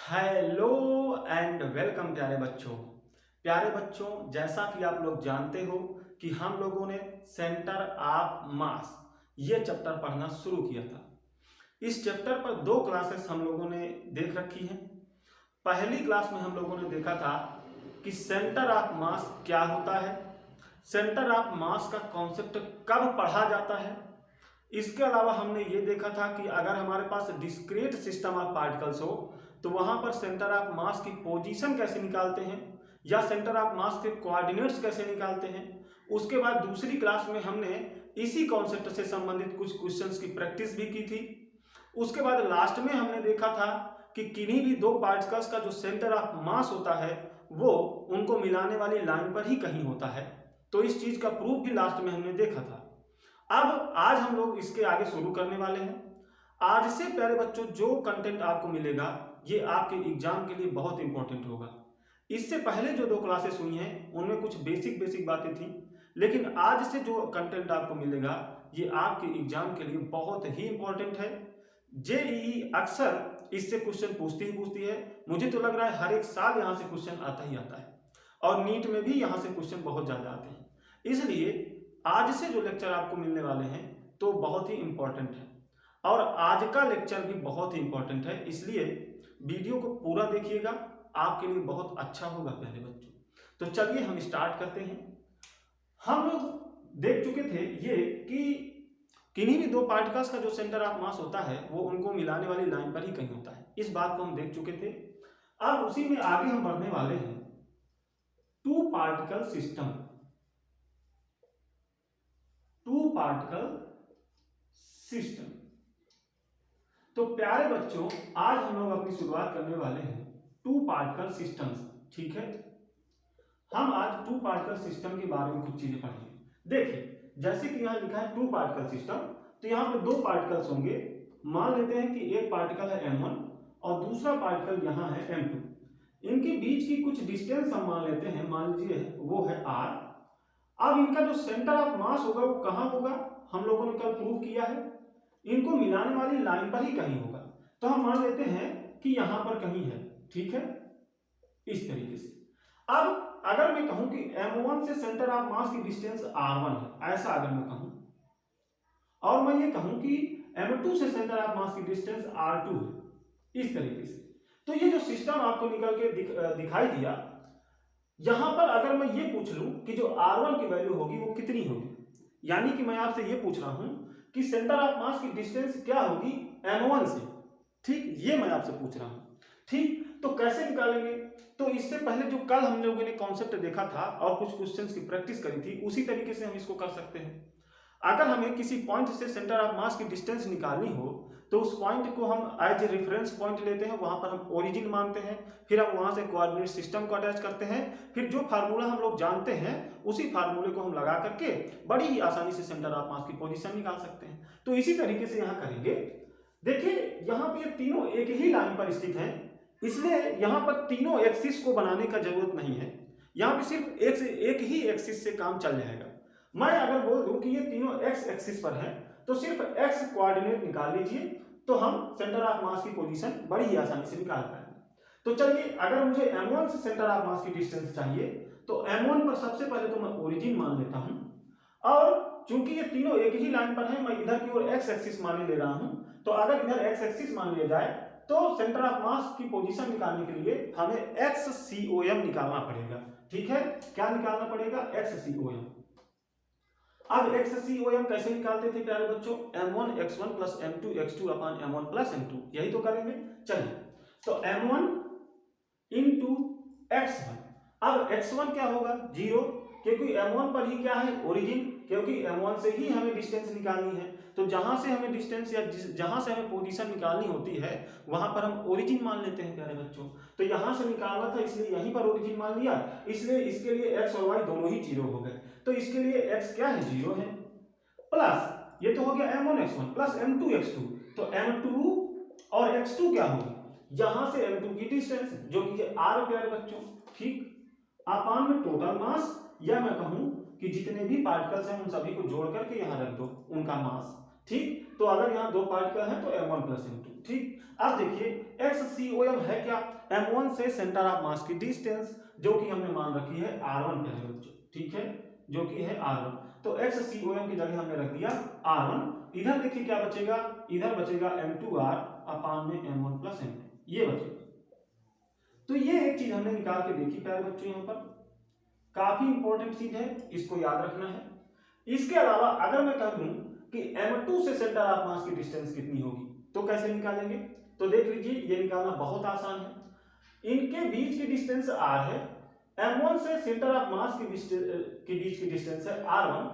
Hello and welcome प्यारे बच्चों, जैसा कि आप लोग जानते हो कि हम लोगों ने सेंटर ऑफ मास ये चैप्टर पढ़ना शुरू किया था। इस चैप्टर पर दो क्लासेस हम लोगों ने देख रखी हैं। पहली क्लास में हम लोगों ने देखा था कि सेंटर ऑफ मास क्या होता है, सेंटर ऑफ मास का कॉन्सेप्ट कब पढ़ा जाता है। इसके अलावा हमने ये देखा था कि अगर हमारे पास डिस्क्रीट सिस्टम ऑफ पार्टिकल्स हो तो वहां पर सेंटर ऑफ मास की पोजीशन कैसे निकालते हैं या सेंटर ऑफ मास के कोऑर्डिनेट्स कैसे निकालते हैं। उसके बाद दूसरी क्लास में हमने इसी कॉन्सेप्ट से संबंधित कुछ क्वेश्चंस की प्रैक्टिस भी की थी। उसके बाद लास्ट में हमने देखा था कि किन्हीं भी दो पार्टिकल्स का जो सेंटर ऑफ मास होता है वो उनको मिलाने वाली लाइन पर ही कहीं होता है। तो इस चीज का प्रूफ भी लास्ट में हमने देखा था। अब आज हम लोग इसके आगे शुरू करने वाले हैं। आज से प्यारे बच्चों जो कंटेंट आपको मिलेगा ये आपके एग्जाम के लिए बहुत इंपॉर्टेंट होगा। इससे पहले जो दो क्लासेस हुई हैं उनमें कुछ बेसिक बातें थी, लेकिन आज से जो कंटेंट आपको मिलेगा ये आपके एग्जाम के लिए बहुत ही इंपॉर्टेंट है। जेईई अक्सर इससे क्वेश्चन पूछती है। मुझे तो लग रहा है हर एक साल यहाँ से क्वेश्चन आता ही आता है और नीट में भी यहाँ से क्वेश्चन बहुत ज्यादा आते हैं। इसलिए आज से जो लेक्चर आपको मिलने वाले हैं तो बहुत ही इंपॉर्टेंट है और आज का लेक्चर भी बहुत ही इंपॉर्टेंट है, इसलिए वीडियो को पूरा देखिएगा, आपके लिए बहुत अच्छा होगा प्यारे बच्चों। तो चलिए हम स्टार्ट करते हैं। हम लोग देख चुके थे ये कि किन्हीं भी दो पार्टिकल्स का जो सेंटर ऑफ मास होता है वो उनको मिलाने वाली लाइन पर ही कहीं होता है। इस बात को हम देख चुके थे। अब उसी में आगे हम बढ़ने वाले हैं। Two particle system, two particle system. तो प्यारे बच्चों आज हम लोग अपनी शुरुआत करने वाले हैं टू पार्टिकल सिस्टम से। ठीक है, हम आज टू पार्टिकल सिस्टम के बारे में कुछ चीजें पढ़ेंगे। देखिए जैसे कि यहां लिखा है टू पार्टिकल सिस्टम, तो यहां पे दो पार्टिकल्स होंगे। मान लेते हैं कि एक पार्टिकल है m1 और दूसरा पार्टिकल यहां है m2। इनके बीच की कुछ डिस्टेंस हम मान लेते हैं, मान लीजिए वो है r। अब इनका जो सेंटर ऑफ मास होगा वो कहां होगा, हम लोगों ने कल प्रूव किया है इनको मिलाने वाली लाइन पर ही कहीं होगा। तो हम मान लेते हैं कि यहां पर कहीं है। ठीक है, इस तरीके से। अब अगर मैं कहूं कि m1 से सेंटर ऑफ मास की डिस्टेंस r1 है, ऐसा अगर मैं कहूं, और मैं ये कहूं कि m2 से सेंटर ऑफ मास की डिस्टेंस r2 है, इस तरीके से, तो ये जो सिस्टम आपको निकल के दिखाई दिया, यहां पर अगर मैं ये पूछ लूं कि जो r1 की वैल्यू होगी वो कितनी होगी, यानी कि मैं आपसे ये पूछ रहा हूं कि सेंटर ऑफ मास की डिस्टेंस क्या होगी m1 से। ठीक, ये मैं आपसे पूछ रहा हूं। ठीक, तो कैसे निकालेंगे, तो इससे पहले जो कल हम लोगों ने कॉन्सेप्ट देखा था और कुछ क्वेश्चंस की प्रैक्टिस करी थी उसी तरीके से हम इसको कर सकते हैं। अगर हमें किसी पॉइंट से सेंटर ऑफ मास की डिस्टेंस निकालनी हो तो उस पॉइंट को हम एज ए रेफरेंस पॉइंट लेते हैं, वहां पर हम ओरिजिन मानते हैं, फिर हम वहां से कोऑर्डिनेट सिस्टम को अटैच करते हैं, फिर जो फार्मूला हम लोग जानते हैं उसी फार्मूले को हम लगा करके बड़ी ही आसानी से सेंटर ऑफ मास की पोजीशन निकाल सकते हैं। तो इसी तरीके से यहां करेंगे। देखिए यहां पर ये तीनों एक ही लाइन पर स्थित हैं, इसलिए यहां पर तीनों एक्सिस को बनाने का जरूरत नहीं है, यहां पर सिर्फ एक ही एक्सिस से काम चल जाएगा। मैं अगर बोल दूं कि ये तीनों एक्स एक्सिस पर हैं तो सिर्फ एक्स कोऑर्डिनेट निकाल लीजिए, तो हम सेंटर ऑफ मास की पोजीशन बड़ी ही आसानी से निकाल पाएंगे। तो चलिए अगर मुझे m1 से सेंटर ऑफ मास की डिस्टेंस चाहिए तो m1 पर सबसे पहले तो मैं ओरिजिन मान लेता हूं, और चूंकि ये तीनों एक ही लाइन पर हैं मैं इधर की ओर एक्स एक्सिस मान ले रहा हूं। तो अगर इधर एक्स एक्सिस मान लिया जाए तो सेंटर ऑफ मास की पोजीशन निकालने के लिए हमें XCOM निकालना पड़ेगा। ठीक है, क्या निकालना पड़ेगा, XCOM। अब XCOM कैसे निकालते थे प्यारे बच्चों, m1 x1 plus m2 x2 upon m1 plus m2, यही तो करेंगे। चलिए तो m1 इंटू x1, अब x1 क्या होगा 0, क्योंकि m1 पर ही क्या है ओरिजिन, क्योंकि m1 से ही हमें डिस्टेंस निकालनी है। तो जहां से हमें डिस्टेंस या जहां से हमें पोजीशन निकालनी होती है वहां पर हम ओरिजिन मान लेते हैं प्यारे बच्चों। तो यहां से निकालना था इसलिए यहीं पर ओरिजिन मान लिया, इसलिए इसके लिए x और y दोनों ही 0 हो गए। तो इसके लिए x क्या है 0 है, प्लस ये तो हो गया m1 x1 plus m2 x2, तो m2 और x2 क्या होगी, यहां से m2 की डिस्टेंस जो कि है r प्यारे बच्चों। ठीक, अपान में टोटल मास, या मैं कहूं कि जितने भी पार्टिकल्स हैं उन सभी को जोड़ करके यहां रख दो उनका मास। ठीक, तो अगर यहाँ दो पार्टिकल है तो m1 प्लस m2। ठीक, अब देखिए XCOM है क्या, m1 से सेंटर ऑफ मास की डिस्टेंस जो कि हमने मान रखी है r1 प्यारे बच्चों। ठीक है, जो कि है r1, तो XCOM की जगह हमने रख दिया r1। इधर देखिए क्या बचेगा, इधर बचेगा m2r अपान में m1 प्लस m2, ये बचेगा। तो ये एक चीज हमने निकाल के देखी प्यारे बच्चों, यहाँ पर काफी इंपॉर्टेंट चीज है, इसको याद रखना है। इसके अलावा अगर मैं कह दूं कि m2 से सेंटर ऑफ मास की डिस्टेंस कितनी होगी तो कैसे निकालेंगे, तो देख लीजिए ये निकालना बहुत आसान है। इनके बीच की डिस्टेंस r है, m1 से सेंटर ऑफ मास के बीच की डिस्टेंस है r1।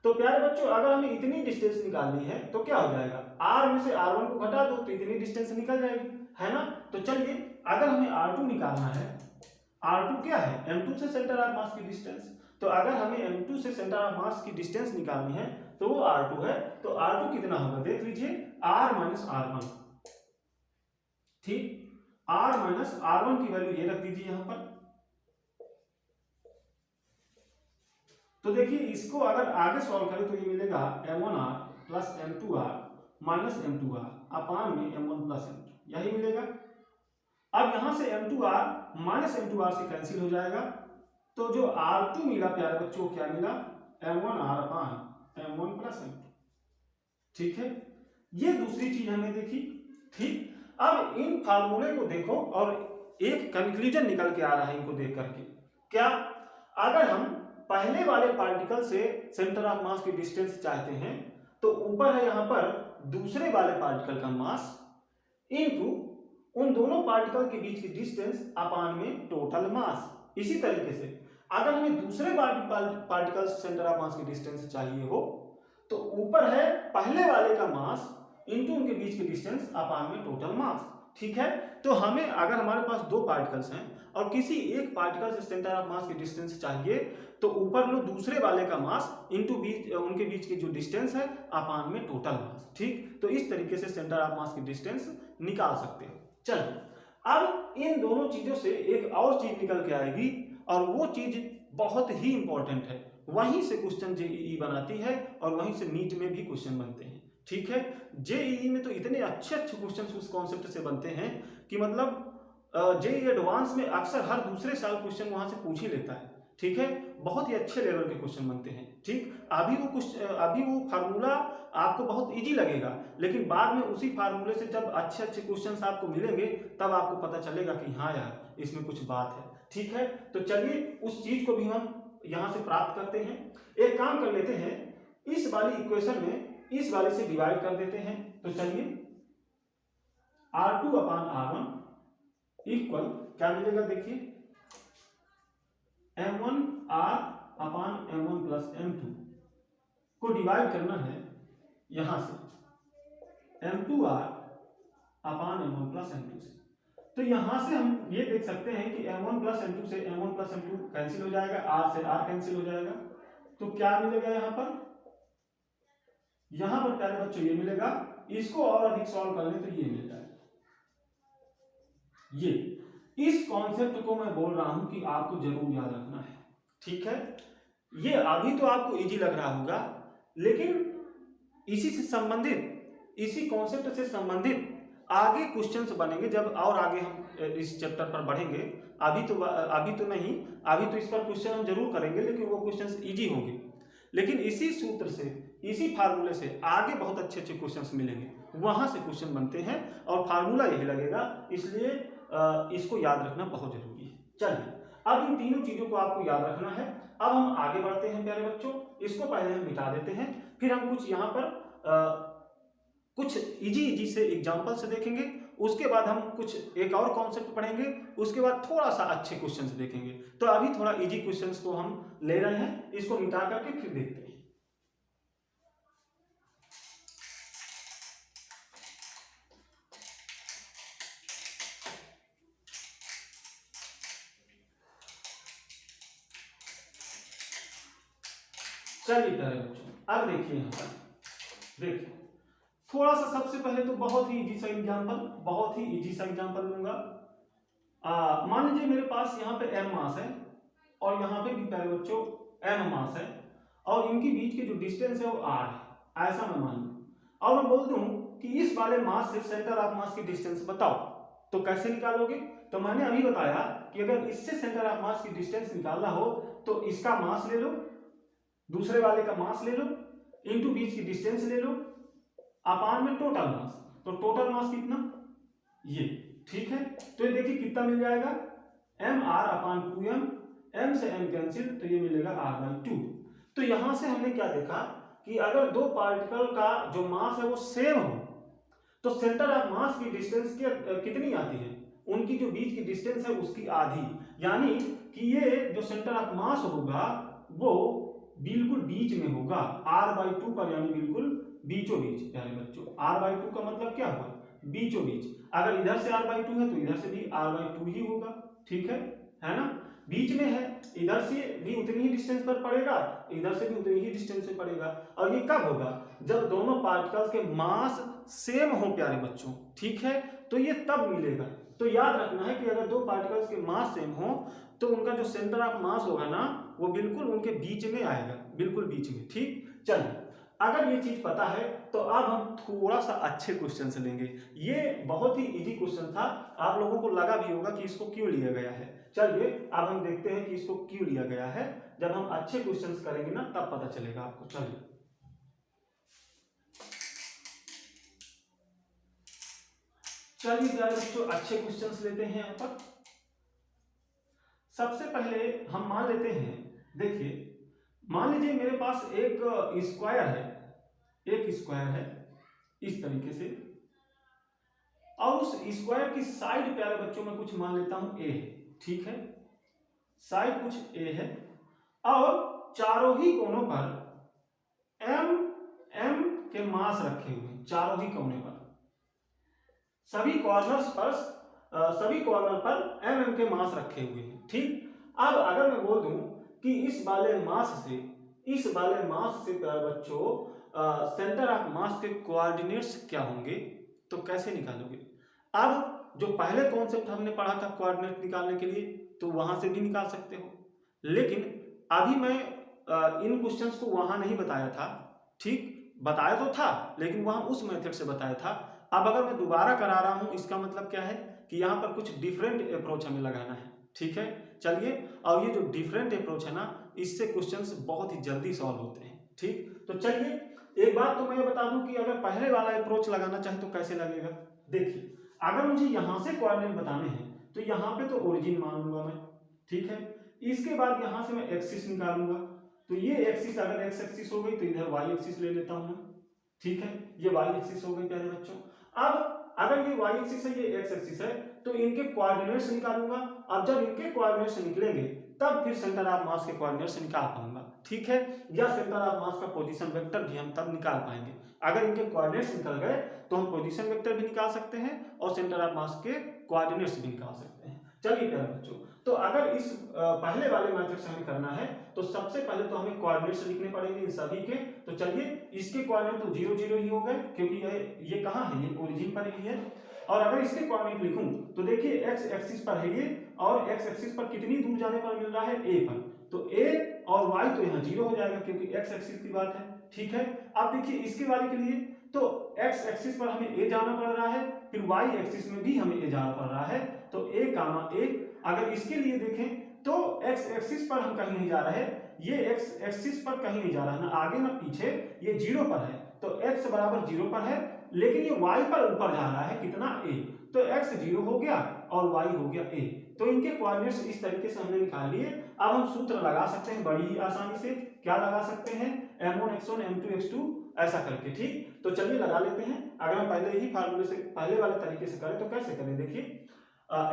तो प्यारे बच्चों अगर हमें इतनी डिस्टेंस निकालनी है तो क्या हो जाएगा, r में से r1 को घटा दो तो इतनी डिस्टेंस निकल जाएगी, है ना। तो चलिए अगर हमें r2 निकालना है, r2 क्या है, m2 से सेंटर ऑफ मास की डिस्टेंस, तो अगर हमें m2 से सेंटर ऑफ मास की डिस्टेंस निकालनी है तो वो r2 है। तो r2 कितना होगा, देख लीजिए r माइनस r1। ठीक, r माइनस r1 की वैल्यू ये रख दीजिए यहां पर। तो देखिए इसको अगर आगे सॉल्व करें तो ये मिलेगा m1r plus m2r minus m2r अपान में m1 प्लस m2, यही मिलेगा। अब यहां से m2r माइनस m2r से कैंसिल हो जाएगा, तो जो r2 मिला प्यारे बच्चों क्या मिला, m1r अपान m1 प्लस m2। ठीक है, ये दूसरी चीज हमने देखी। ठीक, अब इन फार्मूले को देखो और एक कंक्लूजन निकल के आ रहा है इनको देख करके, क्या, अगर हम पहले वाले पार्टिकल से सेंटर ऑफ मास की डिस्टेंस चाहते हैं तो ऊपर है यहां पर दूसरे वाले पार्टिकल का मास इनटू उन दोनों पार्टिकल के बीच की डिस्टेंस अपान में टोटल मास। इसी तरीके से अगर हमें दूसरे पार्टिकल से सेंटर ऑफ मास की डिस्टेंस चाहिए हो तो ऊपर है पहले वाले का मास इनटू उनके बीच की डिस्टेंस अपान में टोटल मास। ठीक है, तो हमें अगर हमारे पास दो पार्टिकल्स हैं और किसी एक पार्टिकल से सेंटर ऑफ मास की डिस्टेंस चाहिए तो ऊपर लो दूसरे वाले का मास इनटू उनके बीच की जो डिस्टेंस है अपान में टोटल मास। ठीक, तो इस तरीके से सेंटर ऑफ मास की डिस्टेंस निकाल सकते हो। चलिए अब इन दोनों चीजों से एक और चीज निकल के आएगी और वो चीज बहुत ही इंपॉर्टेंट है, वहीं से क्वेश्चन जेईई बनाती है और वहीं से नीट में भी क्वेश्चन बनते हैं। ठीक है, जेईई में तो इतने अच्छे अच्छे क्वेश्चन उस कॉन्सेप्ट से बनते हैं कि मतलब जेईई एडवांस में अक्सर हर दूसरे साल क्वेश्चन वहां से पूछ ही लेता है। ठीक है, बहुत ही अच्छे लेवल के क्वेश्चन बनते हैं। ठीक, अभी वो फार्मूला आपको बहुत इजी लगेगा, लेकिन बाद में उसी फार्मूले से जब अच्छे अच्छे क्वेश्चंस आपको मिलेंगे तब आपको पता चलेगा कि हाँ यार इसमें कुछ बात है। ठीक है, तो चलिए उस चीज को भी हम यहां से प्राप्त करते हैं। एक काम कर लेते हैं, इस वाली इक्वेशन में इस वाले से डिवाइड कर देते हैं। तो चलिए r2 अपान r1 इक्वल क्या मिलेगा, देखिए m1r अपान m1 प्लस m2 को डिवाइड करना है यहां से m2r अपान m1 प्लस m2 से। तो यहां से हम ये देख सकते हैं कि m1 प्लस m2 से m1 प्लस m2 कैंसिल हो जाएगा, r से r कैंसिल हो जाएगा। तो क्या मिलेगा यहां पर प्यारे बच्चों ये मिलेगा। इसको और अधिक सॉल्व कर ले तो ये मिल जाएगा। ये इस कॉन्सेप्ट को मैं बोल रहा हूं कि आपको जरूर याद रखना है। ठीक है, ये अभी तो आपको इजी लग रहा होगा, लेकिन इसी से संबंधित, इसी कॉन्सेप्ट से संबंधित आगे क्वेश्चंस बनेंगे जब और आगे हम इस चैप्टर पर बढ़ेंगे। अभी तो नहीं, अभी तो इस पर क्वेश्चन हम जरूर करेंगे लेकिन वो क्वेश्चंस इजी होंगे। लेकिन इसी सूत्र से, इसी फार्मूले से आगे बहुत अच्छे अच्छे क्वेश्चंस मिलेंगे, वहां से क्वेश्चन बनते हैं और फार्मूला यही लगेगा, इसलिए इसको याद रखना बहुत जरूरी है। चलिए अब इन तीनों चीजों को आपको याद रखना है। अब हम आगे बढ़ते हैं प्यारे बच्चों, इसको पहले हम मिटा देते हैं, फिर हम कुछ यहाँ पर कुछ इजी से एग्जाम्पल से देखेंगे, उसके बाद हम कुछ एक और कॉन्सेप्ट पढ़ेंगे, उसके बाद थोड़ा सा अच्छे क्वेश्चंस देखेंगे। तो अभी थोड़ा इजी क्वेश्चंस को हम ले रहे हैं, इसको मिटा करके फिर देखते हैं। चलिए प्यारे बच्चों, अब देखिए यहाँ पर, देखिए थोड़ा सा सबसे पहले तो बहुत ही इजी सा एग्जांपल लूंगा। मान लीजिए मेरे पास यहाँ पे m मास है और यहाँ पे भी प्यारे बच्चों m मास है और इनके बीच की जो डिस्टेंस है वो r है, ऐसा मैं मान लूँ। और मैं बोल दूं कि इस वाले मास से सेंटर ऑफ मास की डिस्टेंस बताओ, तो कैसे निकालोगे? तो मैंने अभी बताया कि अगर इससे सेंटर ऑफ मास की डिस्टेंस निकालना हो तो इसका मास ले लो, दूसरे वाले का मास ले लो, इनटू बीच की डिस्टेंस ले लो, अपान में टोटल मास। तो टोटल मास कितना? ये, ठीक है। तो ये देखिए कितना मिल जाएगा, mr/2m, m से m कैंसिल, तो ये मिलेगा r/2। तो यहां से हमने क्या देखा कि अगर दो पार्टिकल का जो मास है वो सेम हो तो सेंटर ऑफ मास की डिस्टेंस कितनी आती है, उनकी जो बीच की डिस्टेंस है उसकी आधी। यानी कि ये जो सेंटर ऑफ मास होगा वो बिल्कुल बीच में होगा, r/2 पर, यानी बिल्कुल बीचों बीच। प्यारे बच्चों, r/2 का मतलब क्या हुआ? बीचों बीच। अगर इधर से r/2 है तो इधर से भी r/2 ही होगा, ठीक है ना? बीच में है, इधर से भी उतनी ही डिस्टेंस पर पड़ेगा, इधर से भी उतनी ही डिस्टेंस पे पड़ेगा। और ये कब होगा? जब दोनों पार्टिकल्स के मास सेम हो प्यारे बच्चों, ठीक है, तो ये तब मिलेगा। तो याद रखना है कि अगर दो पार्टिकल्स के मास सेम हो तो उनका जो सेंटर ऑफ मास होगा ना वो बिल्कुल उनके बीच में आएगा, बिल्कुल बीच में, ठीक। चलिए, अगर ये चीज पता है तो अब हम थोड़ा सा अच्छे क्वेश्चन से लेंगे। ये बहुत ही इजी क्वेश्चन था, आप लोगों को लगा भी होगा कि इसको क्यों लिया गया है। चलिए अब हम देखते हैं कि इसको क्यों लिया गया है। जब हम अच्छे क्वेश्चंस करेंगे ना तब पता चलेगा आपको। चलिए प्यारे बच्चों, अच्छे क्वेश्चंस लेते हैं यहाँ पर। सबसे पहले हम मान लेते हैं, देखिए मान लीजिए मेरे पास एक स्क्वायर है, एक स्क्वायर है इस तरीके से, और उस स्क्वायर की साइड प्यारे बच्चों में कुछ मान लेता हूं ए है, ठीक है, साइड कुछ ए है, और चारों ही कोनों पर एम एम के मास रखे हुए हैं, चारों ही कोने पर, सभी कॉर्नर पर एम एम के मास रखे हुए हैं, ठीक। अब अगर मैं बोल दूं कि इस वाले मास से प्यारे बच्चों सेंटर ऑफ मास के कोऑर्डिनेट्स क्या होंगे, तो कैसे निकालोगे? अब जो पहले कॉन्सेप्ट हमने पढ़ा था कोऑर्डिनेट निकालने के लिए, तो वहां से भी निकाल सकते हो, लेकिन अभी मैं इन क्वेश्चंस को वहां नहीं बताया था, ठीक, बताया तो था लेकिन वहां उस मेथड से बताया था। अब अगर मैं दोबारा करा रहा हूं इसका मतलब क्या है कि यहाँ पर कुछ डिफरेंट अप्रोच हमें लगाना है, ठीक है। चलिए, और ये जो डिफरेंट अप्रोच है ना, इससे क्वेश्चंस बहुत ही जल्दी सॉल्व होते हैं, ठीक। तो चलिए, एक बात तो मैं बता दूं कि अगर पहले वाला अप्रोच लगाना चाहे तो कैसे लगेगा। देखिए, अगर मुझे यहां से कोऑर्डिनेट बताने हैं तो यहाँ पे तो ओरिजिन मान लूंगा मैं, ठीक है। इसके बाद यहां से मैं एक्सिस निकालूंगा, तो ये एक्सिस अगर एक्स एक्सिस हो गई तो इधर वाई एक्सिस ले लेता हूं मैं, ठीक है, ये वाई एक्सिस हो गई प्यारे बच्चों। अब अगर ये वाई एक्सिस है, ये एक्स एक्सिस है, तो इनके कोऑर्डिनेट्स निकालूंगा। अब जब इनके कोऑर्डिनेट्स निकलेंगे तब फिर सेंटर ऑफ मास के कोऑर्डिनेट्स निकाल पाऊंगा, ठीक है, या सेंटर ऑफ मास का पोजीशन वेक्टर भी हम तब निकाल पाएंगे। अगर इनके कोऑर्डिनेट्स निकल गए तो हम पोजीशन वेक्टर भी निकाल सकते हैं और सेंटर ऑफ मास के कोऑर्डिनेट्स भी निकाल सकते हैं। चलिए प्यारे बच्चों, तो अगर इस पहले वाले मेथड से हमें करना है तो सबसे पहले तो हमें कोऑर्डिनेट्स लिखने पड़ेंगे इन सभी के। तो चलिए, इसके कोऑर्डिनेट तो 0 0 ही हो गए क्योंकि ये कहाँ है, ये ओरिजिन पर ही है। और अगर इसके कोऑर्डिनेट लिखूं तो देखिए एक्स एक्सिस पर है ये, और एक्स एक्सिस पर कितनी दूर जाने पर मिल रहा है, ए पर, तो ए और वाई तो यहाँ 0 हो जाएगा क्योंकि एक्स एक्सिस की बात है, ठीक है। अब देखिए इसके वाले के लिए तो एक्स एक्सिस पर हमें ए जाना पड़ रहा है, फिर वाई एक्सिस में भी हमें ए जाना पड़ रहा है, तो ए कामा ए। अगर इसके लिए देखें तो एक्स एक्सिस पर हम कहीं नहीं जा रहे, ये एक्स एक्सिस पर कहीं नहीं जा रहा है, ना आगे ना पीछे, ये 0 पर है, तो एक्स बराबर 0 पर है, लेकिन ये y पर ऊपर जा रहा है, कितना a, तो x 0 हो गया और y हो गया a। तो इनके कोऑर्डिनेट्स इस तरीके से हमने निकाल लिए। अब हम सूत्र लगा सकते हैं बड़ी ही आसानी से, क्या लगा सकते हैं, m1 x1 m2 x2 ऐसा करके, ठीक। तो चलिए लगा लेते हैं। अगर हम पहले ही फार्मूले से पहले वाले तरीके से करें तो कैसे करें, देखिए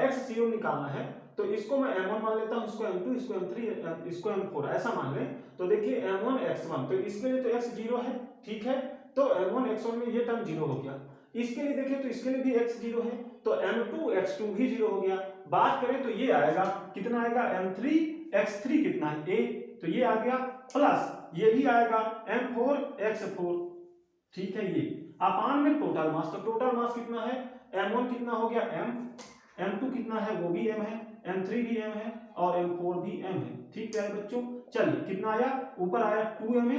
x0 निकालना है तो इसको मैं m1 मान लेता हूं, इसको m2, इसको m3, इसको m4 ऐसा मान लें। तो देखिए m1 x1, तो इसके लिए तो x 0 है, ठीक है, तो m1 x1 में ये टर्म 0 हो गया। इसके लिए देखिए तो इसके लिए भी x 0 है, तो m2 x2 भी 0 हो गया। बात करें तो ये आएगा, कितना आएगा, m3 x3 कितना है a, तो ये आ गया, प्लस ये भी आएगा m4 x4, ठीक है। ये अपान में टोटल मास, तो टोटल मास कितना है, m1 कितना हो गया m, m2 कितना है वो भी m है, m3 भी m है और m4 भी m है, ठीक है बच्चों। चलिए कितना आया, ऊपर आया 2m,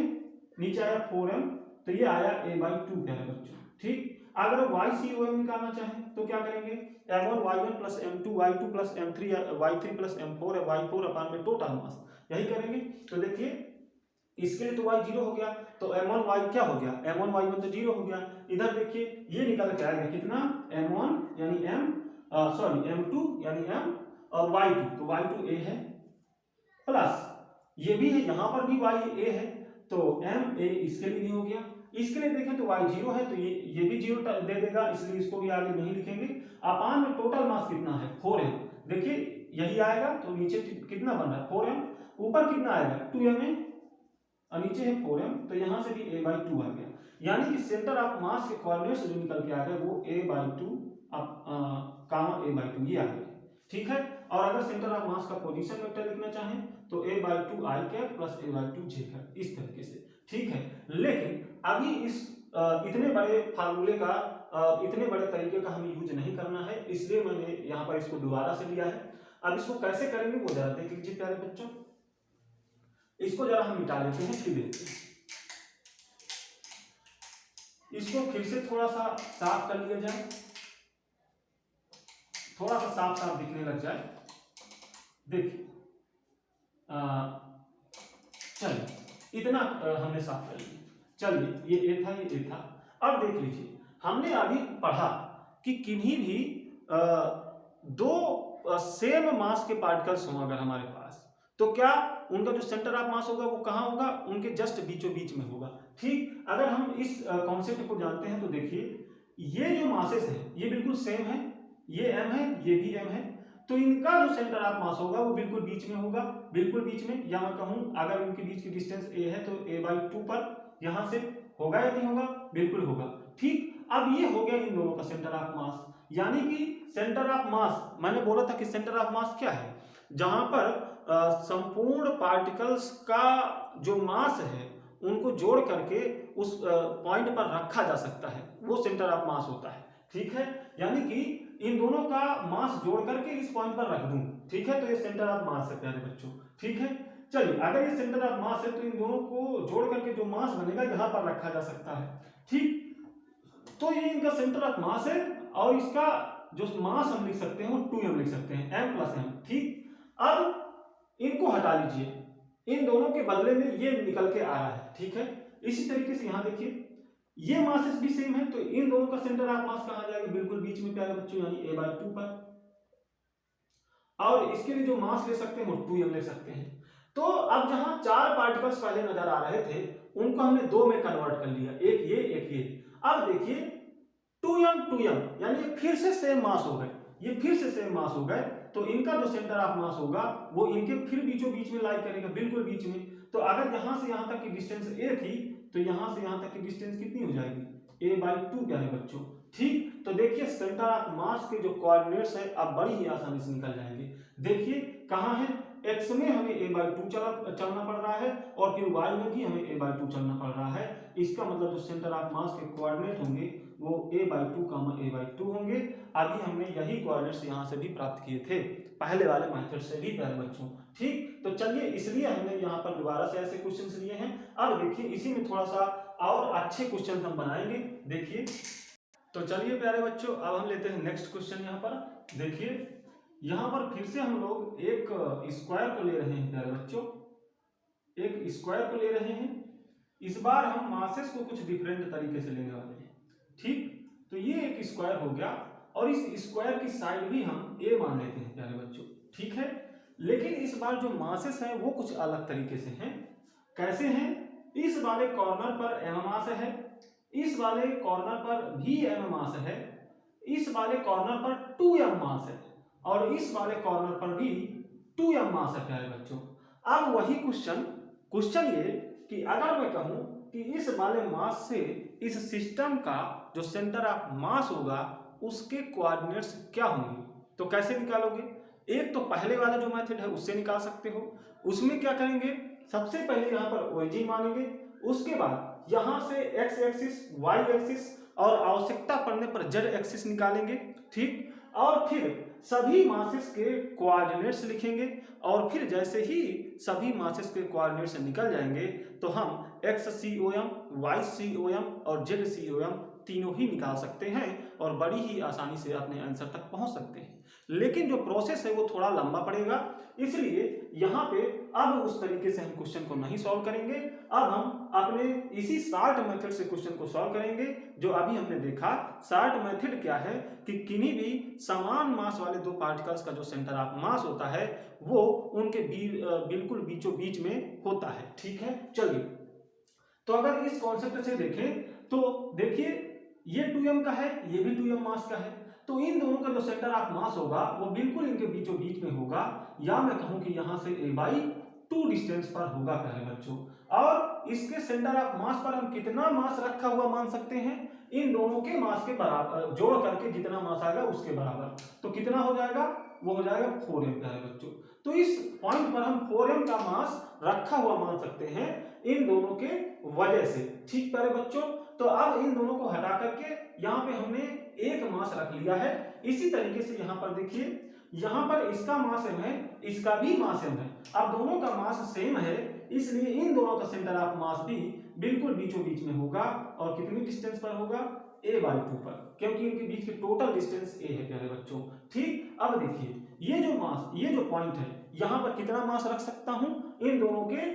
नीचे आया 4m, तो ये आया a/2 प्यारे बच्चों। ठीक, अगर YCOM निकालना चाहें तो क्या करेंगे, m1 y1 plus m2 y2 plus m3 y3 plus m4 y4 अपान में टोटल मास, यही करेंगे। तो देखिए इसके लिए तो y 0 हो गया, तो m1 y क्या हो गया, m1 y1 तो 0 हो गया। इधर देखिए ये निकल के आएगा कितना, m1 यानी m2 यानी m और y2, तो y2 a है, प्लस ये भी है, यहाँ पर भी y a है, तो m a इसके लिए भी हो गया। इसके लिए देखें तो y 0 है, तो ये भी 0 दे देगा, इसलिए इसको भी आगे नहीं लिखेंगे। अपान में टोटल मास कितना है 4m, देखिए यही आएगा, तो नीचे कितना बन रहा है 4m, ऊपर कितना आएगा 2m है और नीचे है 4m, तो यहां से भी a/2 आ गया। यानी कि सेंटर ऑफ मास के कोऑर्डिनेट्स जो निकल के आ गए वो a/2 कामा a/2 ये आ गया। ठीक है, और अगर सेंटर ऑफ मास का पोजीशन वेक्टर लिखना चाहें तो a/2 i cap plus a/2 j cap, इस तरीके से। ठीक है, लेकिन अभी इस इतने बड़े फार्मूले का इतने बड़े तरीके का हमें यूज नहीं करना है, इसलिए मैंने यहाँ पर इसको दोबारा से लिया है। अब इसको कैसे करेंगे वो जरा देख लीजिए प्यारे बच्चों, इसको जरा हम मिटा लेते हैं, फिर देखते हैं। इसको फिर से थोड़ा सा साफ कर लिया जाए, थोड़ा सा साफ साफ दिखने लग जाए। देखिए चलिए इतना हमने साफ कर लिया। चलिए ये ए था, ये ए था। अब देख लीजिए, हमने अभी पढ़ा कि किन्हीं भी दो सेम मास के पार्टिकल्स हों अगर हमारे पास, तो क्या उनका जो सेंटर ऑफ मास होगा वो कहाँ होगा, उनके जस्ट बीचों बीच में होगा। ठीक, अगर हम इस कॉन्सेप्ट को जानते हैं तो देखिए ये जो मासेस हैं ये बिल्कुल सेम है, ये m है ये भी m है, तो इनका जो सेंटर ऑफ मास होगा वो बिल्कुल बीच में होगा, बिल्कुल बीच में। या मैं कहूं अगर इनके बीच की डिस्टेंस a है तो a/2 पर यहां से होगा या नहीं होगा, बिल्कुल होगा। ठीक, अब ये हो गया इन दोनों का सेंटर ऑफ मास, यानी कि सेंटर ऑफ मास, मैंने बोला था कि सेंटर ऑफ मास क्या है, जहां पर संपूर्ण पार्टिकल्स का जो मास है उनको जोड़ करके उस पॉइंट पर रखा जा सकता है, वो सेंटर ऑफ मास होता है। ठीक है, यानी कि इन दोनों का मास जोड़ करके इस पॉइंट पर रख दूं, ठीक है, तो ये सेंटर ऑफ मास है प्यारे बच्चों। ठीक है, चलिए अगर ये सेंटर ऑफ मास है तो इन दोनों को जोड़ करके जो मास बनेगा यहां पर रखा जा सकता है। ठीक, तो ये इनका सेंटर ऑफ मास है और इसका जो मास हम लिख सकते हैं वो 2m लिख सकते हैं, m प्लस m। ठीक, अब इनको हटा लीजिए, इन दोनों के बदले में ये निकल के आ रहा है। ठीक है, इसी तरीके से यहां देखिए ये मासेस भी सेम है, तो इन दोनों का सेंटर ऑफ मास कहां जाएगा, बिल्कुल बीच में प्यारे बच्चों, यानी a/2 पर। और इसके लिए जो मास ले सकते हैं वो 2m ले सकते हैं। तो अब जहां चार पार्टिकल्स पहले नजर आ रहे थे उनको हमने दो में कन्वर्ट कर लिया, एक ये एक ये। अब देखिए 2m यानी फिर से सेम मास हो गए, ये फिर से सेम मास हो गए, तो इनका जो सेंटर ऑफ मास होगा वो इनके फिर बीचों बीच में लाई करेगा, बिल्कुल बीच में। तो अगर यहां से यहां तक की डिस्टेंस a थी तो यहां से यहां तक की डिस्टेंस कितनी हो जाएगी, a/2 प्यारे बच्चों। ठीक, तो देखिए सेंटर ऑफ मास के जो कोऑर्डिनेट्स है अब बड़ी ही आसानी से निकल जाएंगे। देखिए कहां है, x में हमें a/2 चलना पड़ रहा है और फिर y में भी हमें a/2 चलना पड़ रहा है। इसका मतलब जो सेंटर ऑफ मास के कोऑर्डिनेट होंगे वो a/2 a/2 होंगे। अभी हमने यही कोऑर्डिनेट्स यहाँ से भी प्राप्त किए थे पहले वाले मेथड से भी प्यारे बच्चों। ठीक, तो चलिए इसलिए हमने यहाँ पर दोबारा से ऐसे क्वेश्चंस लिए हैं। अब देखिए इसी में थोड़ा सा और अच्छे क्वेश्चन हम बनाएंगे। देखिए तो चलिए प्यारे बच्चों अब हम लेते हैं नेक्स्ट क्वेश्चन। यहाँ पर देखिए, यहाँ पर फिर से हम लोग एक स्क्वायर को ले रहे हैं प्यारे बच्चों, एक स्क्वायर को ले रहे हैं। इस बार हम मासेस को कुछ डिफरेंट तरीके से लेने वाले हैं। ठीक, तो ये एक स्क्वायर हो गया और इस स्क्वायर की साइड भी हम a मान लेते हैं प्यारे बच्चों। ठीक है, लेकिन इस बार जो मासेस हैं वो कुछ अलग तरीके से हैं। कैसे हैं, इस वाले कॉर्नर पर m मास है, इस वाले कॉर्नर पर भी m मास है, इस वाले कॉर्नर पर 2m मास है और इस वाले कॉर्नर पर भी 2m मास है प्यारे बच्चों। अब वही क्वेश्चन ये कि अगर मैं कहूं कि इस वाले मास से इस सिस्टम का जो सेंटर ऑफ मास होगा उसके कोऑर्डिनेट्स क्या होंगे, तो कैसे निकालोगे। एक तो पहले वाला जो मेथड है उससे निकाल सकते हो। उसमें क्या करेंगे, सबसे पहले यहाँ पर ओरिजिन मानेंगे, उसके बाद यहाँ से x एक्सिस, y एक्सिस और आवश्यकता पड़ने पर z एक्सिस निकालेंगे। ठीक, और फिर सभी मासेस के कोऑर्डिनेट्स लिखेंगे और फिर जैसे ही सभी मासेस के कोऑर्डिनेट्स निकल जाएंगे तो हम XCOM, YCOM और ZCOM तीनों ही निकाल सकते हैं और बड़ी ही आसानी से अपने आंसर तक पहुंच सकते हैं। लेकिन जो प्रोसेस है वो थोड़ा लंबा पड़ेगा, इसलिए यहाँ पे अब उस तरीके से हम क्वेश्चन को नहीं सॉल्व करेंगे। अब हम अपने इसी शार्ट मेथड से क्वेश्चन को सॉल्व करेंगे। जो अभी हमने देखा शार्ट मेथड क्या है कि किन्हीं भी समान मास वाले दो पार्टिकल्स का जो सेंटर ऑफ मास होता है वो उनके बिल्कुल बीचों बीच में होता है। ठीक है, चलिए तो अगर इस कॉन्सेप्ट से देखें तो देखिए ये 2m का है, ये भी 2m मास का है, तो इन दोनों का जो सेंटर ऑफ मास होगा वो बिल्कुल इनके बीचों बीच में होगा, या मैं कहूं कि यहां से a/2 डिस्टेंस पर होगा प्यारे बच्चों। और इसके सेंटर ऑफ मास पर हम कितना मास रखा हुआ मान सकते हैं, इन दोनों के मास के बराबर जोड़ करके जितना मास आएगा उसके बराबर। तो कितना हो जाएगा, वो हो जाएगा 4m प्यारे बच्चों। तो इस पॉइंट पर हम 4m का मास रखा हुआ मान सकते हैं इन दोनों के वजह से। ठीक प्यारे बच्चों, तो अब इन दोनों को हटा करके यहाँ पे हमने एक मास रख लिया है। इसी तरीके से यहाँ पर देखिए, यहाँ पर इसका मास m है, इसका भी मास m है। अब दोनों का मास सेम है, इसलिए इन दोनों का सेंटर ऑफ मास भी बिल्कुल बीचों बीच में होगा। और कितनी डिस्टेंस पर होगा, a/2 पर, क्योंकि इनके बीच की टोटल डिस्टेंस a है प्यारे बच्चों। ठीक, अब देखिए ये जो मास, ये जो पॉइंट है, यहाँ पर कितना मास रख सकता हूं, इन दोनों के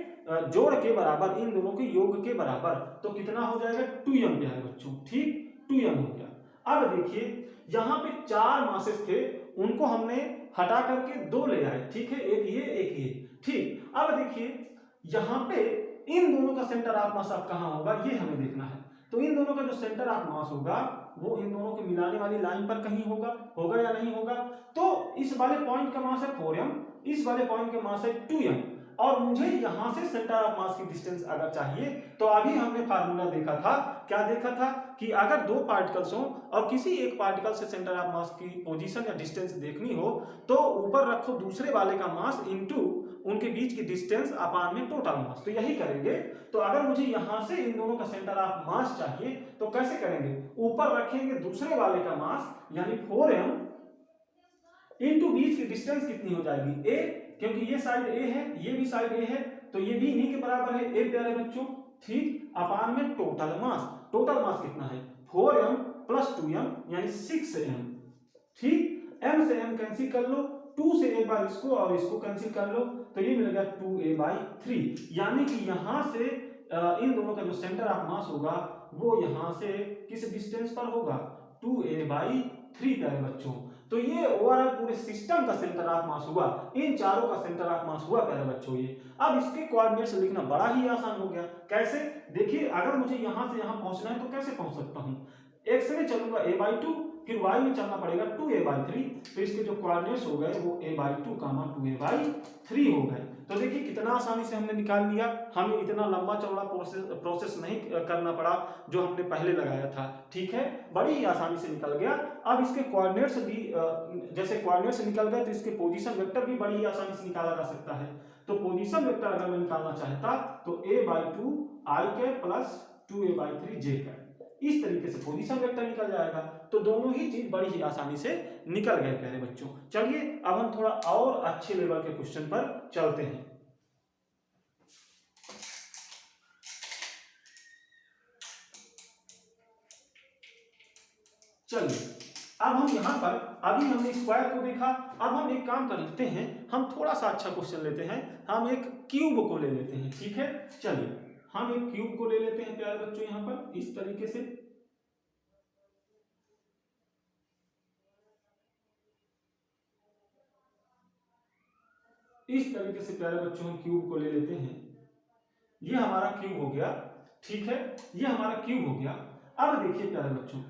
जोड़ के बराबर, इन दोनों के योग के बराबर। तो कितना हो जाएगा, 2m प्यारे बच्चों। ठीक, 2m हो गया। अब देखिए यहाँ पे 4 मासेस थे, उनको हमने हटा करके 2 ले आए। ठीक है, एक ये एक ये। ठीक, अब देखिए यहाँ पे इन दोनों का सेंटर ऑफ मास अब कहाँ होगा, ये हमें देखना है। तो इन दोनों का जो सेंटर ऑफ मास होगा वो इन दोनों के मिलाने वाली लाइन पर कहीं होगा या नहीं होगा। तो इस वाले पॉइंट का मास है 4m, इस वाले पॉइंट का मास है 2m, और मुझे यहां से सेंटर ऑफ मास की डिस्टेंस अगर चाहिए तो अभी हमने फार्मूला देखा था, क्या देखा था कि अगर दो पार्टिकल्स हो और किसी एक पार्टिकल से सेंटर ऑफ मास की पोजीशन या डिस्टेंस देखनी हो तो ऊपर रखो दूसरे वाले का मास इनटू उनके बीच की डिस्टेंस अपान में टोटल मास। तो यही करेंगे। तो अगर मुझे यहां से इन दोनों का सेंटर ऑफ मास चाहिए तो कैसे करेंगे, ऊपर रखेंगे दूसरे वाले का मास यानी 4m इनटू बीच की डिस्टेंस कितनी हो जाएगी, a, क्योंकि ये साइड a है, ये भी साइड a है, तो ये भी इन्हीं के बराबर है a प्यारे बच्चों। ठीक, अपान में टोटल मास, टोटल मास कितना है 4m प्लस 2m यानी 6m। ठीक, m से m कैंसिल कर लो, 2 से एक बार इसको और इसको कैंसिल कर लो, तो ये मिलेगा 2a/3। यानी कि यहां से इन दोनों का जो सेंटर ऑफ मास होगा वो यहां से किस डिस्टेंस पर होगा, 2a/3 प्यारे बच्चों। तो ये ओवरऑल पूरे सिस्टम का सेंटर ऑफ मास हुआ, इन चारों का सेंटर ऑफ मास हुआ प्यारे बच्चों ये। अब इसके कोऑर्डिनेट्स लिखना बड़ा ही आसान हो गया। कैसे, देखिए अगर मुझे यहां से यहां पहुंचना है तो कैसे पहुंच सकता हूं, x में चलूंगा a/2, फिर y में चलना पड़ेगा 2a/3, तो इसके जो कोऑर्डिनेट्स हो गए वो a/2 2a/3 हो गए। तो देखिए कितना आसानी से हमने निकाल लिया, हमें इतना लंबा चौड़ा प्रोसेस नहीं करना पड़ा जो हमने पहले लगाया था। ठीक है, बड़ी ही आसानी से निकल गया। अब इसके कोऑर्डिनेट्स भी जैसे कोऑर्डिनेट्स निकल गए तो इसके पोजीशन वेक्टर भी बड़ी ही आसानी से निकाला जा सकता है। तो पोजीशन वेक्टर अगर मैं निकालना चाहता तो a/2 i के प्लस 2a/3 j का, इस तरीके से पोजीशन वेक्टर निकल जाएगा। तो दोनों ही चीज बड़ी ही आसानी से निकल गए प्यारे बच्चों। चलिए अब हम थोड़ा और अच्छे लेवल के क्वेश्चन पर चलते हैं। चलिए अब हम यहाँ पर, अभी हमने स्क्वायर को देखा, अब हम एक काम कर लेते हैं, हम थोड़ा सा अच्छा क्वेश्चन लेते हैं, हम एक क्यूब को ले लेते हैं। ठीक है, चलिए हम एक क्यूब को ले लेते हैं प्यारे बच्चों, यहाँ पर इस तरीके से। इस तरीके से प्यारे बच्चों हम क्यूब को ले लेते हैं, ये हमारा क्यूब हो गया। ठीक है, ये हमारा क्यूब हो गया। अब देखिए प्यारे बच्चों,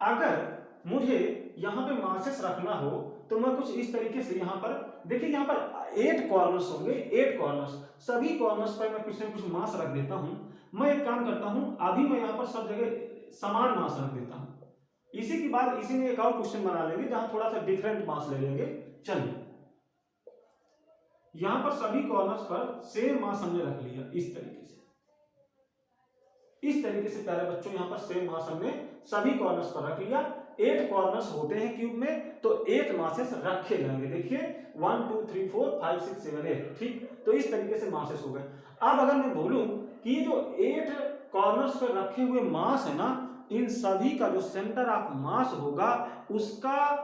अगर मुझे यहाँ पे मासेस रखना हो तो मैं कुछ इस तरीके से यहाँ पर देखिए, यहाँ पर 8 कॉर्नर्स होंगे, 8 कॉर्नर्स, सभी कॉर्नर्स पर मैं कुछ ना कुछ मास रख देता हूँ। मैं एक काम करता हूँ, अभी मैं यहाँ पर सब जगह समान मास रख देता हूँ, इसी के बाद इसी में एक और क्वेश्चन बना लेंगे जहां थोड़ा सा डिफरेंट मास ले लेंगे। चलिए यहां पर सभी कॉर्नर्स पर सेम मास हमने रख लिया, इस तरीके से, इस तरीके से प्यारे बच्चों यहाँ पर सेम मास हमने सभी कॉर्नर्स पर रख लिया। 8 कॉर्नर्स होते हैं क्यूब में, तो 8 मासेस रखे जाएंगे। देखिए 1 2 3 4 5 6 7 8, ठीक। तो इस तरीके से मासेस हो गए। अब अगर मैं बोलूं कि ये जो 8 कॉर्नर्स पर रखे हुए मास है ना, इन सभी का जो सेंटर ऑफ मास होगा उसका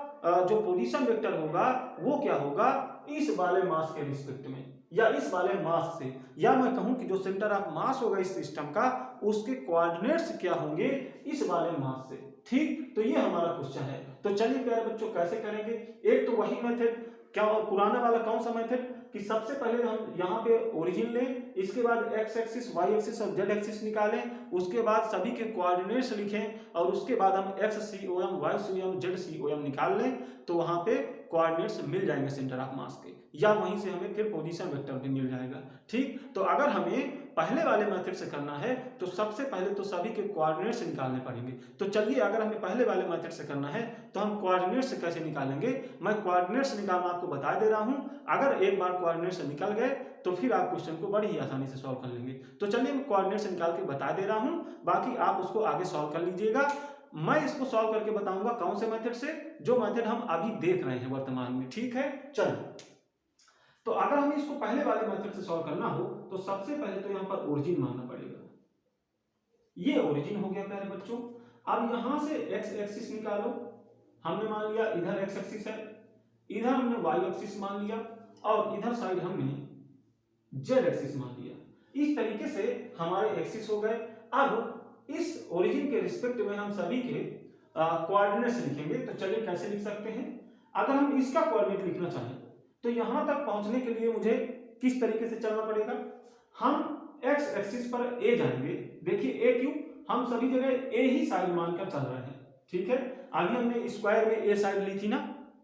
जो पोजीशन वेक्टर होगा वो क्या होगा, इस वाले मास के रिस्पेक्ट में, या इस वाले मास से, या मैं कहूं कि जो सेंटर ऑफ मास होगा इस सिस्टम का उसके कोऑर्डिनेट्स क्या होंगे, इस वाले मास से, ठीक। तो ये हमारा क्वेश्चन है। तो चलिए प्यारे बच्चों कैसे करेंगे। एक तो वही मेथड, क्या पुराना वाला कौन सा मेथड, कि सबसे पहले हम यहाँ पे ओरिजिन लें, इसके बाद एक्स एक्सिस वाई एक्सिस और जेड एक्सिस निकालें, उसके बाद सभी के कोऑर्डिनेट्स लिखें और उसके बाद हम X C O M Y C O M Z C O M निकाल लें, तो वहाँ पे कोऑर्डिनेट्स मिल जाएंगे सेंटर ऑफ मास के, या वहीं से हमें फिर पोजीशन वेक्टर भी मिल जाएगा, ठीक। तो अगर हमें पहले वाले मेथड से करना है तो सबसे पहले तो सभी के कोऑर्डिनेट्स निकालने पड़ेंगे। तो चलिए अगर हमें पहले वाले मेथड से करना है तो हम कोऑर्डिनेट्स कैसे निकालेंगे, मैं कोऑर्डिनेट्स निकालना आपको बता दे रहा हूं। अगर एक बार कोऑर्डिनेट्स निकल गए तो फिर आप क्वेश्चन को बड़ी ही आसानी से सॉल्व कर लेंगे। तो चलिए मैं कोऑर्डिनेट्स निकाल के बता दे रहा हूं, बाकी आप उसको आगे सॉल्व कर लीजिएगा। मैं इसको सॉल्व करके बताऊंगा कौन से मेथड से, जो मेथड हम अभी देख रहे हैं वर्तमान में, ठीक है। चलिए, तो अगर हमें इसको पहले वाले मेथड से सॉल्व करना हो तो सबसे पहले तो यहाँ पर ओरिजिन मानना पड़ेगा। ये ओरिजिन हो गया प्यारे बच्चों। अब यहां से एक्स एक्सिस निकालो, हमने मान लिया इधर एक्स एक्सिस है, इधर हमने वाई एक्सिस मान लिया और इधर साइड हमने जेड एक्सिस मान लिया। इस तरीके से हमारे एक्सिस हो गए। अब इस ओरिजिन के रिस्पेक्ट में हम सभी के कोऑर्डिनेट्स लिखेंगे। तो चलिए कैसे लिख सकते हैं। अगर हम इसका कोऑर्डिनेट लिखना चाहें तो यहां तक पहुंचने के लिए मुझे किस तरीके से चलना पड़ेगा, हम एक्स एक्सिस पर ए जाएंगे। देखिए ए क्यों, हम सभी जगह ए ही साइड मानकर चल रहे हैं, ठीक है। अभी हमने स्क्वायर में ए साइड ली थी ना,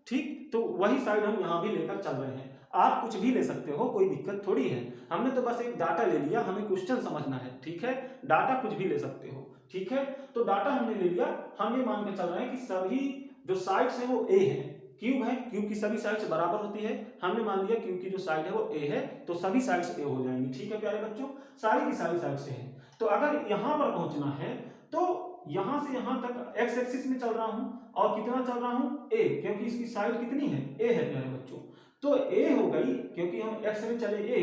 ठीक, तो वही साइड हम यहां भी लेकर चल रहे हैं। आप कुछ भी ले सकते हो, कोई दिक्कत थोड़ी है। हमने तो बस एक डाटा ले लिया, हमें क्वेश्चन समझना है, ठीक है। डाटा कुछ भी ले सकते हो, ठीक है। तो डाटा हमने ले लिया, हम ये मान के चल रहे हैं कि सभी जो साइड्स हैं वो ए है। क्यूब है, क्यूब की सभी साइड्स बराबर होती है, हमने मान लिया क्यूब की जो साइड है वो ए है, तो सभी साइड्स ए हो जाएंगी, ठीक है प्यारे बच्चों। सारी की सारी साइड्स ए है। तो अगर यहां पर पहुंचना है तो यहां से यहां तक एक्स एक्सिस में चल रहा हूं, और कितना चल रहा हूं, ए, क्योंकि इसकी साइड कितनी है, ए है प्यारे बच्चों। तो ए हो गई, क्योंकि हम एक्स में चले ए,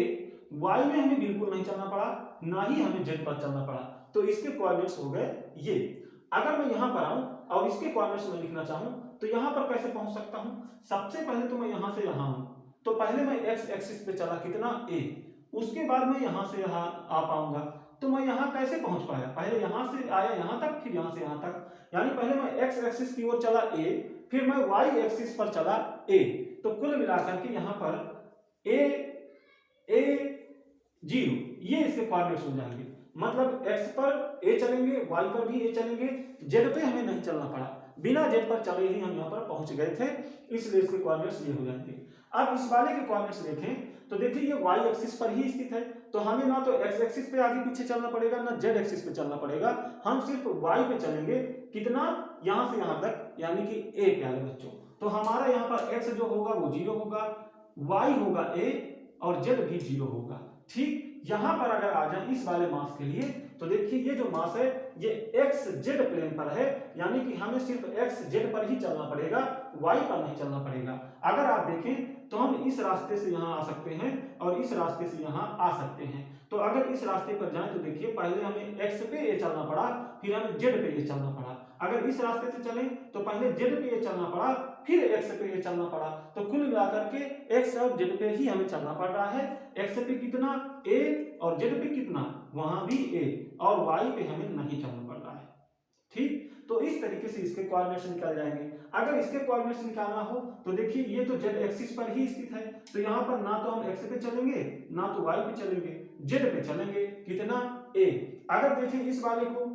वाई में हमें बिल्कुल नहीं चलना पड़ा, ना ही हमें जेड पर चलना पड़ा, तो इसके कोऑर्डिनेट्स हो गए ये। अगर मैं यहां पर आऊं और इसके कोऑर्डिनेट्स में लिखना चाहूं तो यहां पर कैसे पहुंच सकता हूं। सबसे पहले तो मैं यहां से यहां हूं, तो पहले मैं एक्स एक्सिस पे चला कितना, ए, उसके बाद मैं यहां से यहां आ पाऊंगा। तो मैं यहां कैसे पहुंच पाया, पहले यहां से आया यहां तक, फिर यहां से यहां तक, यानी पहले मैं एक्स एक्सिस की ओर चला ए, फिर मैं वाई एक्सिस पर चला ए। तो कुल मिलाकर के यहां पर ए ए 0, ये इसके कोऑर्डिनेट्स हो जाएंगे। मतलब x पर a चलेंगे, y पर भी a चलेंगे, z पे हमें नहीं चलना पड़ा, बिना z पर चले ही हम यहाँ पर पहुंच गए थे, इसलिए इसके कोऑर्डिनेट्स ये हो जाएंगे। अब इस वाले के कोऑर्डिनेट्स देखें तो देखिए ये y एक्सिस पर ही स्थित है, तो हमें ना तो x एक्सिस पे आगे पीछे चलना पड़ेगा, ना z एक्सिस पे चलना पड़ेगा, हम सिर्फ y पे चलेंगे। कितना, यहाँ से यहाँ तक, यानी कि a प्यारे बच्चों। तो हमारा यहाँ पर x जो होगा वो 0 होगा, y होगा a और z भी 0 होगा, ठीक। यहां पर अगर आ जाए इस वाले मास के लिए तो देखिए ये जो मास है ये एक्स जेड प्लेन पर है, यानी कि हमें सिर्फ एक्स जेड पर ही चलना पड़ेगा, वाई पर नहीं चलना पड़ेगा। अगर आप देखें तो हम इस रास्ते से यहां आ सकते हैं और इस रास्ते से यहां आ सकते हैं। तो अगर इस रास्ते पर जाएं तो देखिए पहले हमें एक्स पे ये चलना पड़ा, फिर हमें जेड पे ये चलना पड़ा। अगर इस रास्ते से चलें तो पहले जेड पे ये चलना पड़ा, फिर एक्स पे ये चलना पड़ा। तो कुल मिलाकर के एक्स और जेड पे ही हमें चलना पड़ रहा है। एक्स पे कितना, ए, और जेड पे कितना, वहां भी ए, और वाई पे हमें नहीं चलना पड़ रहा है, ठीक। तो इस तरीके से इसके कोऑर्डिनेट्स निकल जाएंगे। अगर इसके कोऑर्डिनेट्स निकालना हो तो देखिए ये तो जेड एक्सिस पर ही स्थित है, तो यहाँ पर ना तो हम एक्स पे चलेंगे ना तो वाई पे चलेंगे, जेड पे चलेंगे, कितना, ए। अगर देखें इस वाले को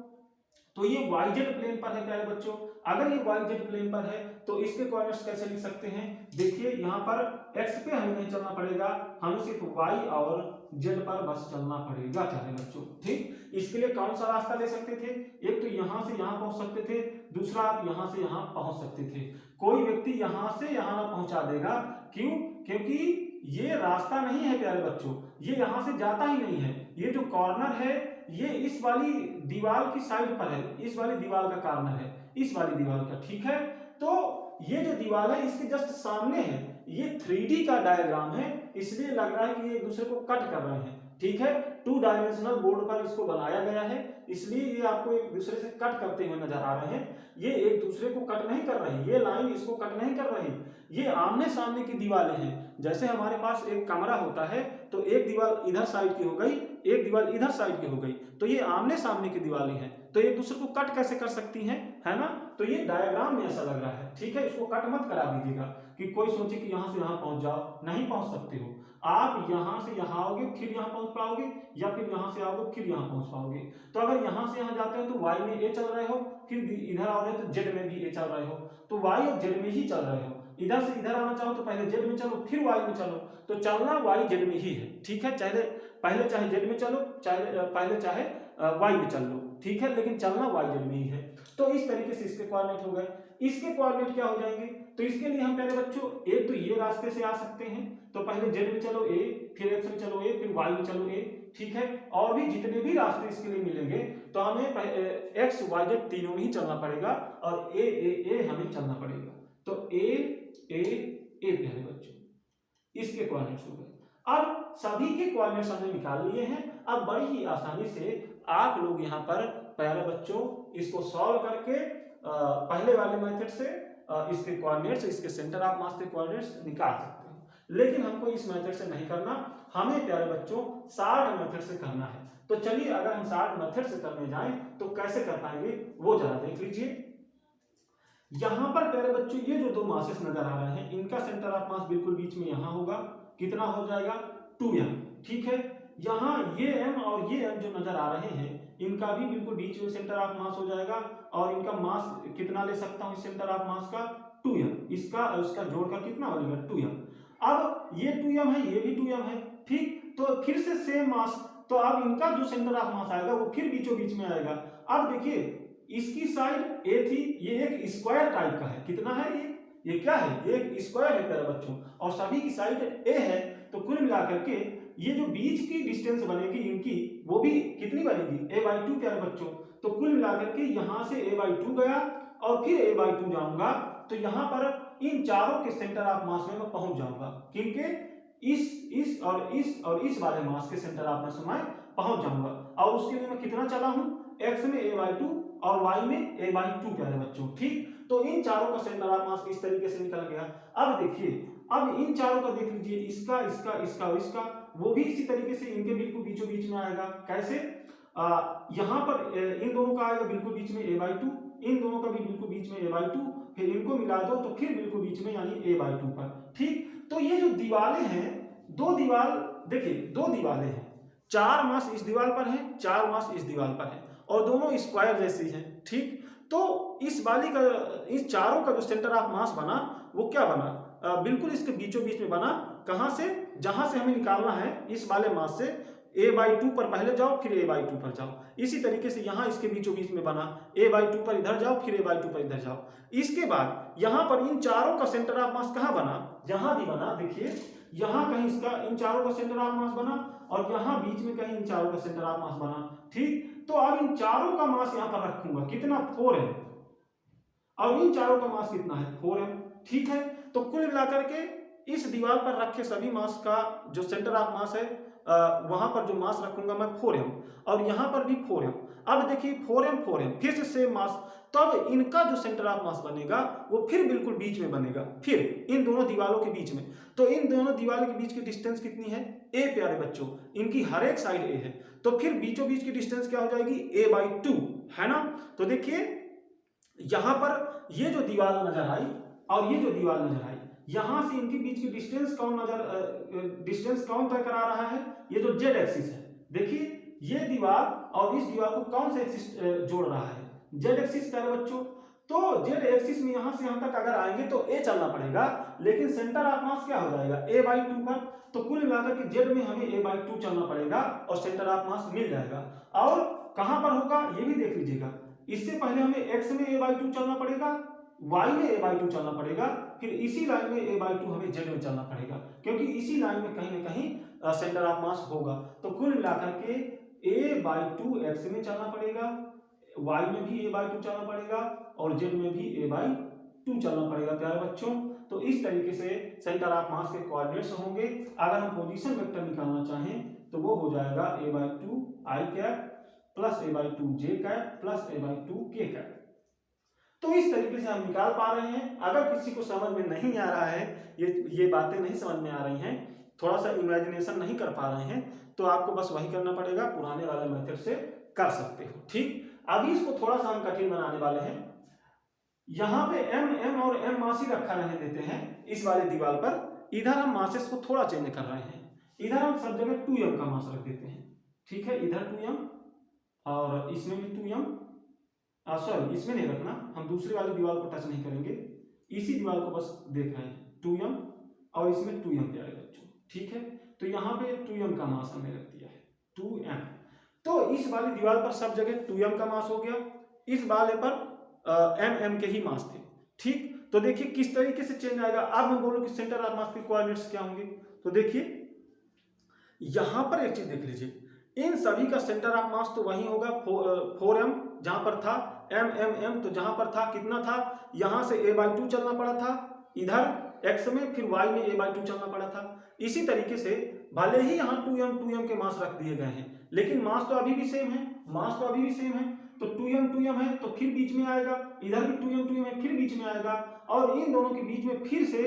तो ये वाई जेड प्लेन पर है प्यारे बच्चों। अगर ये वाई जेड प्लेन पर है तो इसके कोऑर्डिनेट्स कैसे लिख सकते हैं, देखिए यहाँ पर एक्स पे हमें नहीं चलना पड़ेगा, हमें सिर्फ वाई और जेड पर बस चलना पड़ेगा प्यारे बच्चों, ठीक। इसके लिए कौन सा रास्ता ले सकते थे, एक तो यहां से यहां पहुंच सकते थे, दूसरा आप यहां से यहां पहुंच सकते थे। कोई व्यक्ति यहां से यहां ना पहुंचा देगा, क्यों, क्योंकि ये रास्ता नहीं है प्यारे बच्चों, ये यहां से जाता ही नहीं है। ये जो कॉर्नर है ये इस वाली दीवार की साइड पर है, इस वाली दीवार का कॉर्नर है, इस वाली दीवार का, ठीक है। तो ये जो दीवार है इसके जस्ट सामने है, ये 3D का डायग्राम है, इसलिए लग रहा है कि ये एक दूसरे को कट कर रहे हैं, ठीक है। 2 डायमेंशनल बोर्ड पर इसको बनाया गया है, इसलिए ये आपको एक दूसरे से कट करते हुए नजर आ रहे हैं। ये एक दूसरे को कट नहीं कर रही, ये लाइन इसको कट नहीं कर रही, ये आमने सामने की दीवारें हैं। जैसे हमारे पास एक कमरा होता है तो एक दीवार इधर साइड की हो गई, एक दीवार इधर साइड की हो गई, तो ये आमने सामने की दीवारें हैं, तो एक दूसरे को कट कैसे कर सकती हैं, है ना। तो ये डायग्राम में ऐसा लग रहा है, ठीक है। इसको कट मत करा दीजिएगा कि कोई सोचे कि यहां से यहां पहुंच जाओ, नहीं पहुंच सकते हो आप। यहां से यहां आओगे फिर यहां पहुंच पाओगे, या फिर यहां से आओगे फिर यहां पहुंच पाओगे। तो अगर यहां से यहां जाते हो तो y में a चल रहे हो, फिर इधर आ रहे हो तो z में भी a चल रहे हो, तो y और z में ही चल रहे हो। इधर से इधर आना चाहो तो पहले z में चलो फिर y में चलो, तो चलना y z में ही है, ठीक है। चाहे पहले चाहे z में चलो, पहले चाहे y में चल लो, ठीक है, लेकिन चलना y z में ही है। तो इस तरीके से इसके कोऑर्डिनेट हो गए। इसके कोऑर्डिनेट क्या हो जाएंगे, तो इसके लिए हम प्यारे बच्चों एक तो ये रास्ते से आ सकते हैं, तो पहले z में चलो a, फिर x में चलो a, फिर y में चलो a, ठीक है। और भी जितने भी रास्ते इसके लिए मिलेंगे तो हमें x y z तीनों में ही चलना पड़ेगा, और a हमें चलना पड़ेगा। तो a प्यारे बच्चों इसके कोऑर्डिनेट्स हो गए। अब सभी के कोऑर्डिनेट्स हमने निकाल लिए हैं। अब बड़ी ही आसानी से आप लोग यहाँ पर प्यारे बच्चों इसको सॉल्व करके पहले वाले मेथड से इसके कोऑर्डिनेट्स, इसके सेंटर ऑफ मास के कोऑर्डिनेट्स निकाल सकते हैं। लेकिन हमको इस मेथड से नहीं करना, हमें प्यारे बच्चों शार्ट मेथड से करना है। तो चलिए अगर हम शार्ट मेथड से करने जाएं तो कैसे कर पाएंगे वो जरा देख लीजिए। यहां पर प्यारे बच्चों ये जो दो मासेस नजर आ रहे हैं, इनका सेंटर ऑफ मास बिल्कुल बीच में यहां होगा, कितना हो जाएगा 2m, ठीक है। यहाँ ये m और ये m जो नजर आ रहे हैं इनका भी बिल्कुल बीच में सेंटर ऑफ मास हो जाएगा, और इनका मास कितना ले सकता हूं इस सेंटर ऑफ मास का 2m, इसका और इसका जोड़कर कितना बनेगा 2m। अब ये 2m है, ये भी 2m है, ठीक। तो फिर से सेम मास, तो अब इनका जो सेंटर ऑफ मास आएगा वो फिर बीचों बीच में आएगा। अब देखिए इसकी साइड a थी, ये एक स्क्वायर टाइप का है, कितना है ये क्या है, ये एक स्क्वायर है प्यारे बच्चों, और सभी की साइड a है। तो कुल मिलाकर के ये जो बीच की डिस्टेंस बनेगी इनकी वो भी कितनी बनेगी a/2 प्यारे बच्चों। तो कुल मिलाकर के यहाँ से a/2 गया और फिर a/2 जाऊंगा, तो यहाँ पर इन चारों के सेंटर ऑफ मास में मैं पहुंच जाऊंगा, क्योंकि इस और इस वाले मास के सेंटर ऑफ मास में पहुंच जाऊंगा। और उसके लिए मैं कितना चला हूं, x में a/2 और y में a/2 प्यारे बच्चों, ठीक। तो इन चारों का सेंटर ऑफ मास इस तरीके से निकल गया। अब देखिए, अब इन चारों का देख लीजिए, इसका इसका इसका और इसका, वो भी इसी तरीके से इनके बिल्कुल बीचों बीच में आएगा। कैसे, यहाँ पर इन दोनों का आएगा बिल्कुल बीच में a/2, इन दोनों का भी बिल्कुल बीच में a/2, फिर इनको मिला दो तो फिर बिल्कुल बीच में यानी a/2 पर, ठीक। तो ये जो दीवारें हैं, दो दीवार देखिए, दो दीवारें हैं, 4 मास इस दीवार पर है, 4 मास इस दीवार पर है, और दोनों स्क्वायर जैसी हैं, ठीक। तो इस वाली का, इस चारों का जो सेंटर ऑफ मास बना वो क्या बना, बिल्कुल इसके बीचों बीच में बना। कहां से, जहां से हमें निकालना है इस वाले मास से a/2 पर पहले जाओ फिर a/2 पर जाओ। इसी तरीके से यहां इसके बीचों बीच में बना, a/2 पर इधर जाओ फिर a/2 पर इधर जाओ। इसके बाद यहां पर इन चारों का सेंटर ऑफ मास कहां बना, जहां भी बना, देखिए यहां कहीं इसका इन चारों का सेंटर ऑफ मास बना, और यहां बीच में कहीं इन चारों का सेंटर ऑफ मास बना, ठीक। तो अब इन चारों का मास यहां पर रखूंगा, कितना 4m, और इन चारों का मास कितना है 4m, ठीक है। तो कुल मिलाकर के इस दीवार पर रखे सभी मास का जो सेंटर ऑफ मास है, वहां पर जो मास रखूंगा मैं 4m, और यहां पर भी 4m। अब देखिए 4m फिर से सेम मास, तब इनका जो सेंटर ऑफ मास बनेगा वो फिर बिल्कुल बीच में बनेगा, फिर इन दोनों दीवारों के बीच में। तो इन दोनों दीवारों के बीच की डिस्टेंस कितनी है a प्यारे बच्चों, इनकी हर एक साइड a है, तो फिर बीचों बीच की डिस्टेंस क्या हो जाएगी a/2, है ना। तो देखिए यहां पर ये जो दीवार नजर आई और ये जो दीवार नजर आई, यहां से इनके बीच की डिस्टेंस कौन तय करा रहा है, ये जो z एक्सिस है। देखिए ये दीवार और इस दीवार को कौन सा एक्सिस जोड़ रहा है, z एक्सिस प्यारे बच्चों। तो z एक्सिस में यहां से यहां तक अगर आएंगे तो a चलना पड़ेगा, लेकिन सेंटर ऑफ मास क्या हो जाएगा a/2 पर। तो कुल मिलाकर के z में हमें a/2 चलना पड़ेगा और सेंटर ऑफ मास मिल जाएगा। और कहां पर होगा ये भी देख लीजिएगा, इससे पहले हमें x में a/2 चलना पड़ेगा, y में a/2 चलना पड़ेगा, फिर इसी लाइन में a/2 हमें z में चलना पड़ेगा, क्योंकि इसी लाइन में कहीं ना कहीं सेंटर ऑफ मास होगा। तो कुल मिलाकर के a/2 x में चलना पड़ेगा, y में भी a/2 चलना पड़ेगा, और जेड में भी a/2 चलना पड़ेगा प्यारे बच्चों। तो इस तरीके से सेंटर ऑफ मास के कोऑर्डिनेट्स होंगे। अगर हम पोजीशन वेक्टर निकालना चाहें तो वो हो जाएगा a/2 i cap plus a/2 j cap plus a/2 k cap. तो इस तरीके से हम निकाल पा रहे हैं। अगर किसी को समझ में नहीं आ रहा है, ये बातें नहीं समझ में आ रही हैं, थोड़ा सा इमेजिनेशन नहीं कर पा रहे हैं, तो आपको बस वही करना पड़ेगा, पुराने वाले मेथड से कर सकते हो। ठीक, अभी इसको थोड़ा सा हम कठिन बनाने वाले हैं। यहाँ पे m और m मास ही रखा रहने देते हैं इस वाले दीवार पर। इधर हम मासेस को थोड़ा चेंज कर रहे हैं। इधर हम सब जगह 2m का मास रख देते हैं। ठीक है, इधर 2m और इसमें भी 2m, सॉरी इसमें नहीं रखना, हम दूसरी वाली दीवार को टच नहीं करेंगे, इसी दीवार को बस देख रहे हैं। 2m और इसमें 2m प्यारे बच्चों। ठीक है, तो यहाँ पे 2m का मास हमने रख दिया है 2m। तो इस वाली दीवार पर सब जगह 2m का मास हो गया, इस वाले पर m के ही मास थे। ठीक, तो देखिए किस तरीके से चेंज आएगा। अब मैं बोलूं कि सेंटर ऑफ मास के कोऑर्डिनेट्स क्या होंगे, तो देखिए यहां पर एक चीज देख लीजिए, इन सभी का सेंटर ऑफ मास तो वही होगा 4m, जहां पर था m, तो जहां पर था कितना था, यहां से a/2 चलना पड़ा था इधर x में, फिर y में a/2 चलना पड़ा था। इसी तरीके से भले ही यहाँ 2m के मास रख दिए गए हैं, लेकिन मास तो अभी भी सेम है, मास तो अभी भी सेम है। तो 2m है तो फिर बीच में आएगा, इधर भी 2m है फिर बीच में आएगा, और इन दोनों के बीच में फिर से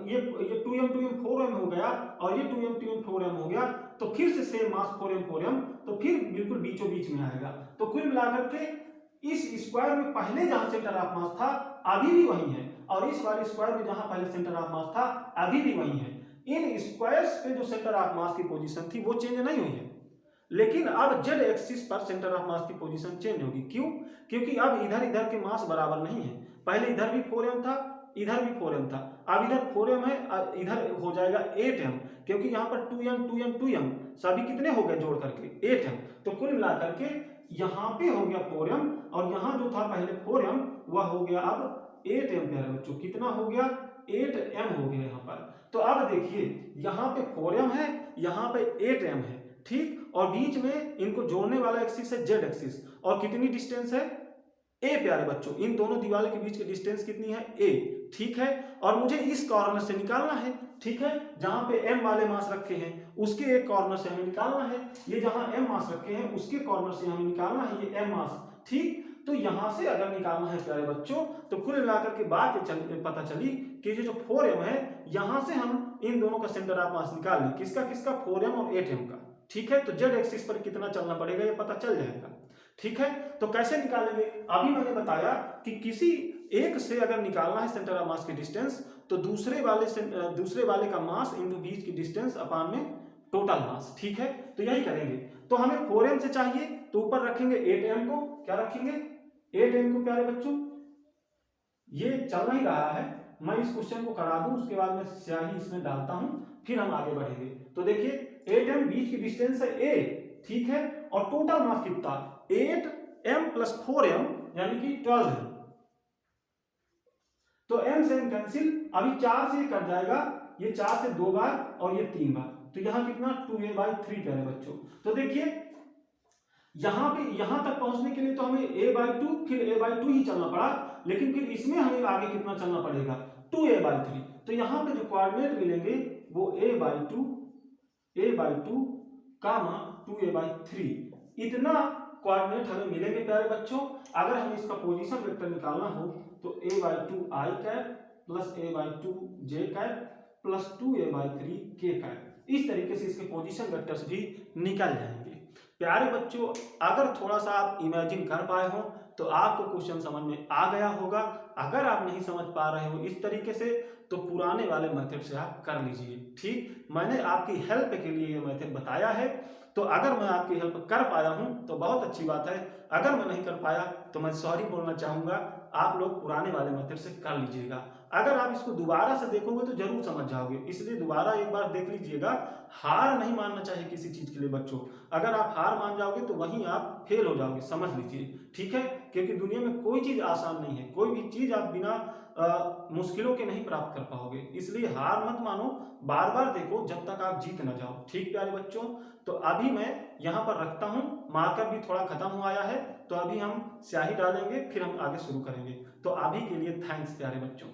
ये 2m 4m हो गया और ये 2m 4m हो गया, तो फिर से सेम मास 4m, तो फिर बिल्कुल बीचों बीच में आएगा। तो कुल मिलाकर के इस स्क्वायर में पहले जहां सेंटर ऑफ मास था अभी भी वही है, और इस वाले स्क्वायर में जहां पहले सेंटर ऑफ मास था अभी भी वही है। इन स्क्वायर्स पे जो सेंटर ऑफ मास की पोजीशन थी वो चेंज नहीं हुई है, लेकिन अब जेड एक्सिस पर सेंटर ऑफ मास की पोजीशन चेंज होगी। क्यों? क्योंकि अब इधर के मास बराबर नहीं है। पहले इधर भी 4m था, इधर भी 4m था, अब इधर 4m है, इधर हो जाएगा 8m, क्योंकि यहाँ पर 2m सभी कितने हो गए जोड़ करके 8m। तो कुल मिलाकर के यहाँ पे हो गया 4m, और यहाँ जो था पहले 4m वह हो गया अब 8m प्यारे बच्चों। कितना हो गया? 8m हो गया यहाँ पर। तो अब देखिए यहाँ पे 4m है, यहाँ पे 8m है। ठीक, और बीच में इनको जोड़ने वाला एक्सिस है जेड एक्सिस, और कितनी डिस्टेंस है? a प्यारे बच्चों। इन दोनों दीवारों के बीच की डिस्टेंस कितनी है? a। ठीक है, और मुझे इस कॉर्नर से निकालना है। ठीक है, जहां पे m वाले मास रखे हैं उसके एक कॉर्नर से हमें निकालना है, ये जहां m मास रखे हैं उसके कॉर्नर से हमें निकालना है ये m मास। ठीक, तो यहां से अगर निकालना है प्यारे बच्चों, तो कुल मिलाकर के बात पता चली कि ये जो 4m है, यहां से हम इन दोनों का सेंटर ऑफ मास निकाल लें। किसका किसका? 4m और 8m का। ठीक है, तो जेड एक्सिस पर कितना चलना पड़ेगा ये पता चल जाएगा। ठीक है, तो कैसे निकालेंगे? अभी मैंने बताया कि किसी एक से अगर निकालना है सेंटर ऑफ मास की डिस्टेंस, तो दूसरे वाले का मास इनटू बीच की डिस्टेंस अपान में टोटल मास। ठीक है, तो यही करेंगे। तो हमें 4m से चाहिए, तो ऊपर रखेंगे 8m को। क्या रखेंगे? 8m को प्यारे बच्चों। ये चल नहीं रहा है, मैं इस क्वेश्चन को करा दूं, उसके बाद मैं स्याही इसमें डालता हूं, फिर हम आगे बढ़ेंगे। तो देखिए 8m बीच की डिस्टेंस है a। ठीक है, और टोटल मास कितना? 8m प्लस 4m यानी कि 12 है। तो m से m कैंसिल, अभी 4 से कट जाएगा, ये 4 से 2 बार और ये 3 बार, तो यहां कितना? 2a/3 प्यारे बच्चों। तो देखिए यहां तक पहुंचने के लिए तो हमें a/2 फिर a/2 ही चलना पड़ा, लेकिन फिर इसमें हमें आगे कितना चलना पड़ेगा? 2a/3। तो यहां पे जो कोऑर्डिनेट मिलेंगे वो a/2 कामा 2a/3, इतना कोऑर्डिनेट हमें मिलेंगे प्यारे बच्चों। अगर हमें इसका पोजीशन वेक्टर निकालना हो तो a/2 i cap plus a/2 j cap plus 2a/3 k cap, इस तरीके से इसके पोजीशन वेक्टर्स भी निकल जाएंगे। प्यारे बच्चों, अगर थोड़ा सा आप इमेजिन कर पाए हो तो आपको क्वेश्चन समझ में आ गया होगा। अगर आप नहीं समझ पा रहे हो इस तरीके से, तो पुराने वाले मेथड से आप कर लीजिए। ठीक, मैंने आपकी हेल्प के लिए ये मेथड बताया है, तो अगर मैं आपकी हेल्प कर पाया हूं तो बहुत अच्छी बात है। अगर मैं नहीं कर पाया तो मैं सॉरी बोलना चाहूंगा। आप लोग पुराने वाले मेथड से कर लीजिएगा। अगर आप इसको दोबारा से देखोगे तो जरूर समझ जाओगे, इसलिए दोबारा एक बार देख लीजिएगा। हार नहीं मानना चाहिए किसी चीज के लिए बच्चों। अगर आप हार मान जाओगे तो वहीं आप फेल हो जाओगे, समझ लीजिए, ठीक है। क्योंकि दुनिया में कोई चीज आसान नहीं है, कोई भी चीज आप बिना मुश्किलों के नहीं प्राप्त कर पाओगे। इसलिए हार मत मानो, बार बार देखो जब तक आप जीत ना जाओ। ठीक प्यारे बच्चों, तो अभी मैं यहाँ पर रखता हूँ, मार्कर भी थोड़ा खत्म हो आया है, तो अभी हम स्याही डालेंगे, फिर हम आगे शुरू करेंगे। तो अभी के लिए थैंक्स प्यारे बच्चों।